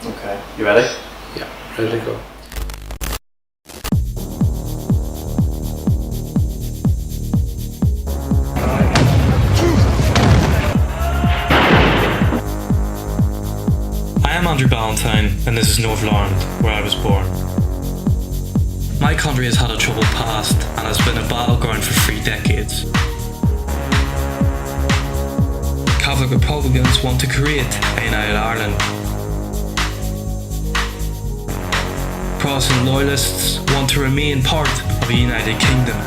Okay, you ready? Yeah, ready to go. I am Andrew Ballantyne, and this is Northern Ireland, where I was born. My country has had a troubled past and has been a battleground for 3 decades. Catholic Republicans want to create a united Ireland. Protestant loyalists want to remain part of a united kingdom.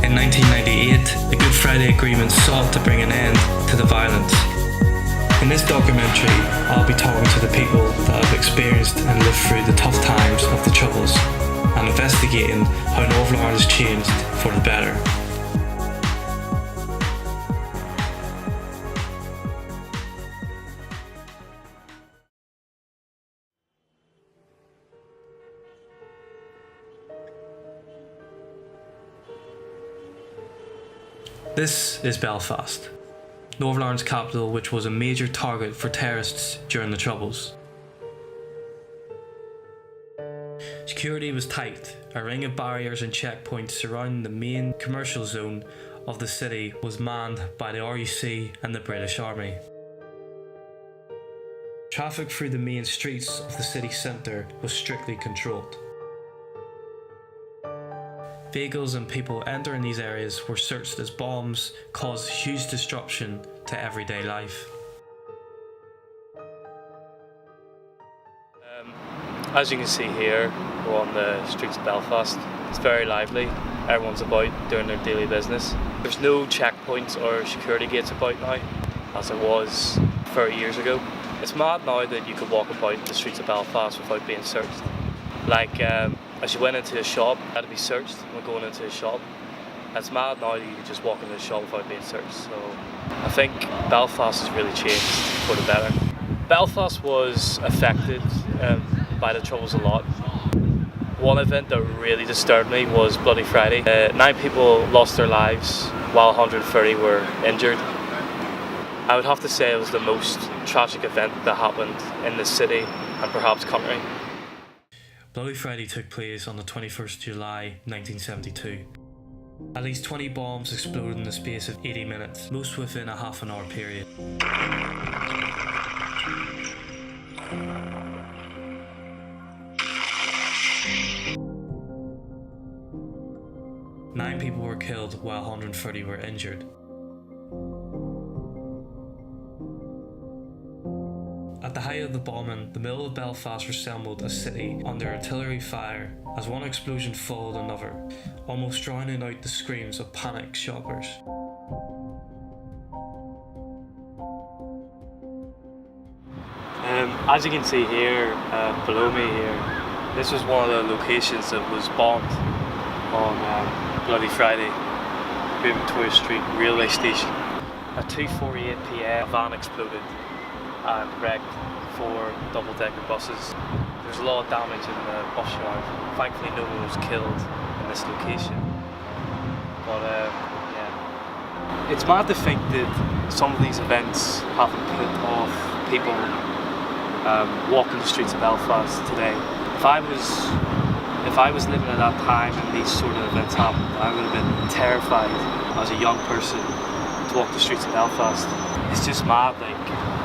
In 1998, the Good Friday Agreement sought to bring an end to the violence. In this documentary, I'll be talking to the people that have experienced and lived through the tough times of the Troubles and investigating how Northern Ireland has changed for the better. This is Belfast, Northern Ireland's capital, which was a major target for terrorists during the Troubles. Security was tight. A ring of barriers and checkpoints surrounding the main commercial zone of the city was manned by the RUC and the British Army. Traffic through the main streets of the city centre was strictly controlled. Vehicles and people entering these areas were searched as bombs caused huge disruption to everyday life. As you can see here, we're on the streets of Belfast. It's very lively. Everyone's about doing their daily business. There's no checkpoints or security gates about now, as there was 30 years ago. It's mad now that you could walk about the streets of Belfast without being searched. Like, as you went into a shop, you had to be searched when going into a shop. It's mad now that you can just walk into a shop without being searched. So I think Belfast has really changed for the better. Belfast was affected by the Troubles a lot. One event that really disturbed me was Bloody Friday. 9 people lost their lives while 130 were injured. I would have to say it was the most tragic event that happened in this city and perhaps country. Bloody Friday took place on the 21st July 1972. At least 20 bombs exploded in the space of 80 minutes, most within a half-an-hour period. Nine people were killed while 130 were injured. At the height of the bombing, the middle of Belfast resembled a city under artillery fire as one explosion followed another, almost drowning out the screams of panicked shoppers. As you can see here, below me here, this was one of the locations that was bombed on Bloody Friday, Victoria Street railway station. At 2:48 PM, a van exploded and wrecked 4 double-decker buses. There's a lot of damage in the bus yard. Thankfully no one was killed in this location. But yeah, it's mad to think that some of these events haven't put off people walking the streets of Belfast today. If I was living at that time and these sort of events happened, I would have been terrified as a young person to walk the streets of Belfast. It's just mad, like,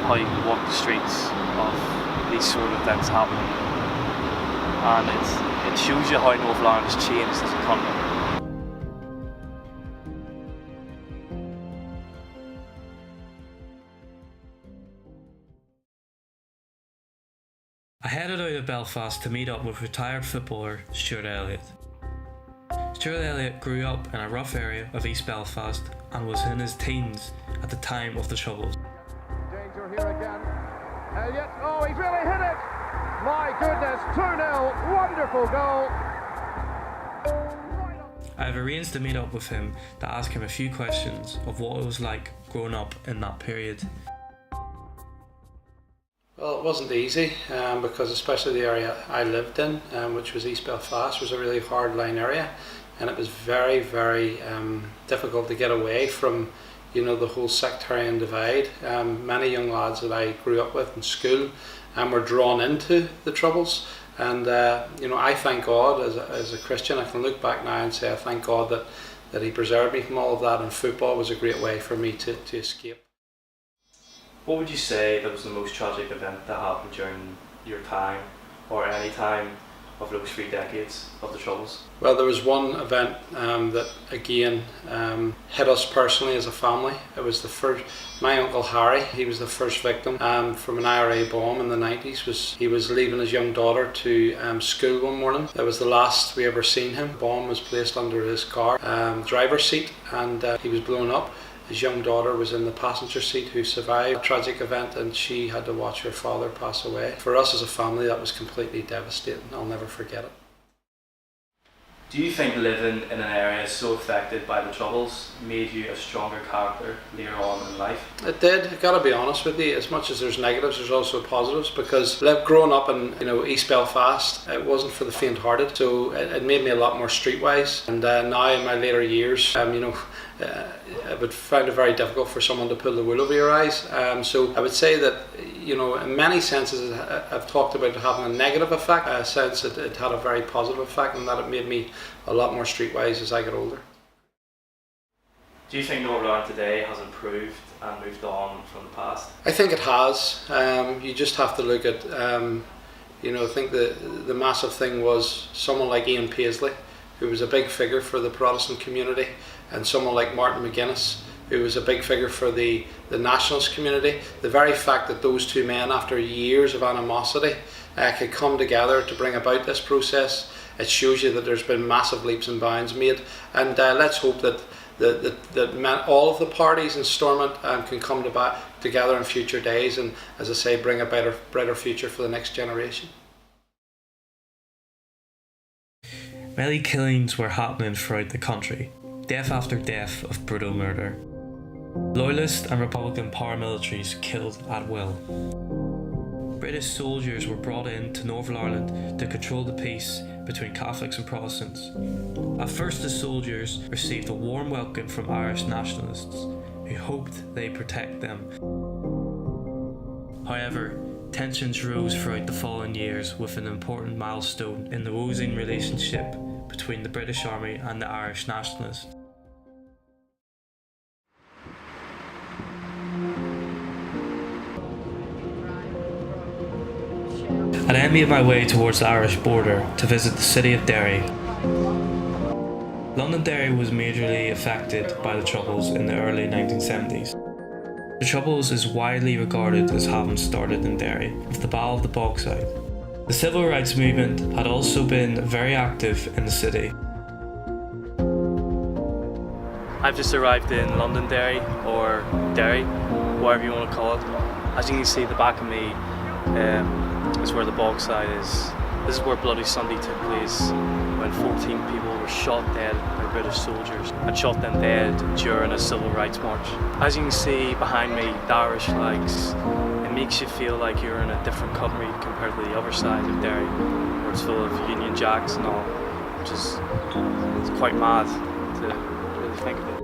how you can walk the streets of these sort of events happening, and it shows you how Northern Ireland has changed as a country. I headed out of Belfast to meet up with retired footballer Stuart Elliott. Stuart Elliott grew up in a rough area of East Belfast and was in his teens at the time of the Troubles. Danger here again. Elliott, oh, he's really hit it! My goodness, 2-0, wonderful goal! I have arranged to meet up with him to ask him a few questions of what it was like growing up in that period. Well, it wasn't easy because especially the area I lived in, which was East Belfast, was a really hard line area. and it was very, very difficult to get away from, you know, the whole sectarian divide. Many young lads that I grew up with in school were drawn into the Troubles, and you know, I thank God as a Christian, I can look back now and say I thank God that He preserved me from all of that, and football was a great way for me to escape. What would you say that was the most tragic event that happened during your time, or any time of those 3 decades of the Troubles? Well, there was one event that again hit us personally as a family. It was the first. My uncle Harry, he was the first victim from an IRA bomb in the 90s. He was leaving his young daughter to school one morning. It was the last we ever seen him. The bomb was placed under his car driver's seat, and he was blown up. His young daughter was in the passenger seat, who survived a tragic event, and she had to watch her father pass away. For us as a family, that was completely devastating. I'll never forget it. Do you think living in an area so affected by the Troubles made you a stronger character later on in life? It did. I gotta be honest with you. As much as there's negatives, there's also positives. Because growing up in East Belfast, it wasn't for the faint-hearted. So it made me a lot more streetwise. And now in my later years, I would find it very difficult for someone to pull the wool over your eyes. So I would say that, in many senses, I've talked about having a negative effect. In a sense, it had a very positive effect, and that it made me a lot more streetwise as I got older. Do you think Northern Ireland today has improved and moved on from the past? I think it has. You just have to look at, I think the massive thing was someone like Ian Paisley, who was a big figure for the Protestant community, and someone like Martin McGuinness, who was a big figure for the nationalist community. The very fact that those two men, after years of animosity, could come together to bring about this process, it shows you that there's been massive leaps and bounds made. And let's hope that all of the parties in Stormont can come together in future days, and, as I say, bring a brighter future for the next generation. Many killings were happening throughout the country, death after death of brutal murder. Loyalist and Republican paramilitaries killed at will. British soldiers were brought in to Northern Ireland to control the peace between Catholics and Protestants. At first, the soldiers received a warm welcome from Irish nationalists who hoped they'd protect them. However, tensions rose throughout the following years, with an important milestone in the rosing relationship between the British Army and the Irish nationalists. I then made my way towards the Irish border to visit the city of Derry. Londonderry was majorly affected by the Troubles in the early 1970s. The Troubles is widely regarded as having started in Derry, with the Battle of the Bogside. The civil rights movement had also been very active in the city. I've just arrived in Londonderry, or Derry, whatever you want to call it. As you can see, the back of me is where the Bogside is. This is where Bloody Sunday took place, when 14 people were shot dead by British soldiers and shot them dead during a civil rights march. As you can see behind me, the Irish flags, it makes you feel like you're in a different country compared to the other side of Derry, where it's full of Union Jacks and all, which is it's quite mad to really think of it.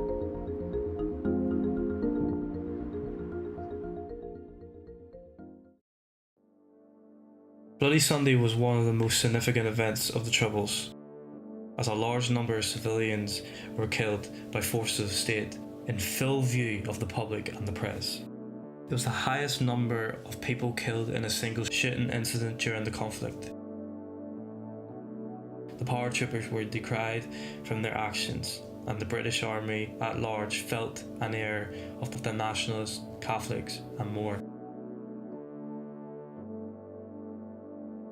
Bloody Sunday was one of the most significant events of the Troubles, as a large number of civilians were killed by forces of the state in full view of the public and the press. It was the highest number of people killed in a single shooting incident during the conflict. The paratroopers were decried from their actions, and the British Army at large felt an air of the nationalists, Catholics and more.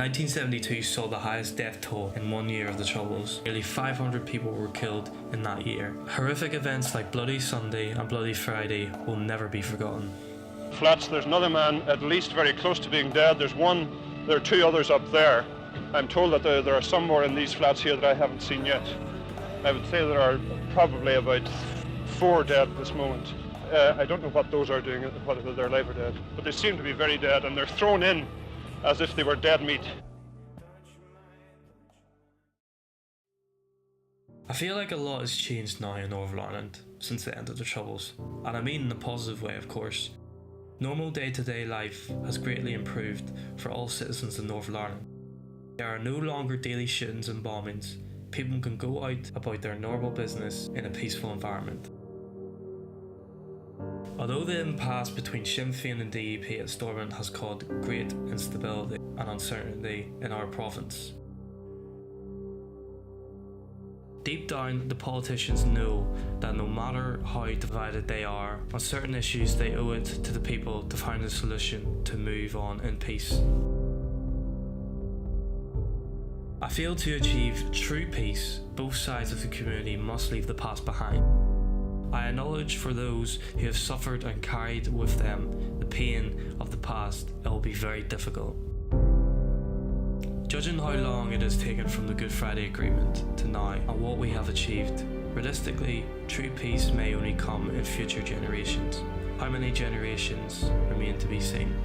1972 saw the highest death toll in 1 year of the Troubles. Nearly 500 people were killed in that year. Horrific events like Bloody Sunday and Bloody Friday will never be forgotten. Flats, there's another man at least very close to being dead. There are 2 others up there. I'm told that there are some more in these flats here that I haven't seen yet. I would say there are probably about 4 dead at this moment. I don't know what those are doing, whether they're alive or dead, but they seem to be very dead, and they're thrown in as if they were dead meat. I feel like a lot has changed now in Northern Ireland since the end of the Troubles, and I mean in a positive way, of course. Normal day-to-day life has greatly improved for all citizens in Northern Ireland. There are no longer daily shootings and bombings. People can go out about their normal business in a peaceful environment. Although the impasse between Sinn Féin and DUP at Stormont has caused great instability and uncertainty in our province, deep down, the politicians know that no matter how divided they are on certain issues, they owe it to the people to find a solution to move on in peace. I feel to achieve true peace, both sides of the community must leave the past behind. I acknowledge for those who have suffered and carried with them the pain of the past, it will be very difficult. Judging how long it has taken from the Good Friday Agreement to now and what we have achieved, realistically, true peace may only come in future generations. How many generations remain to be seen?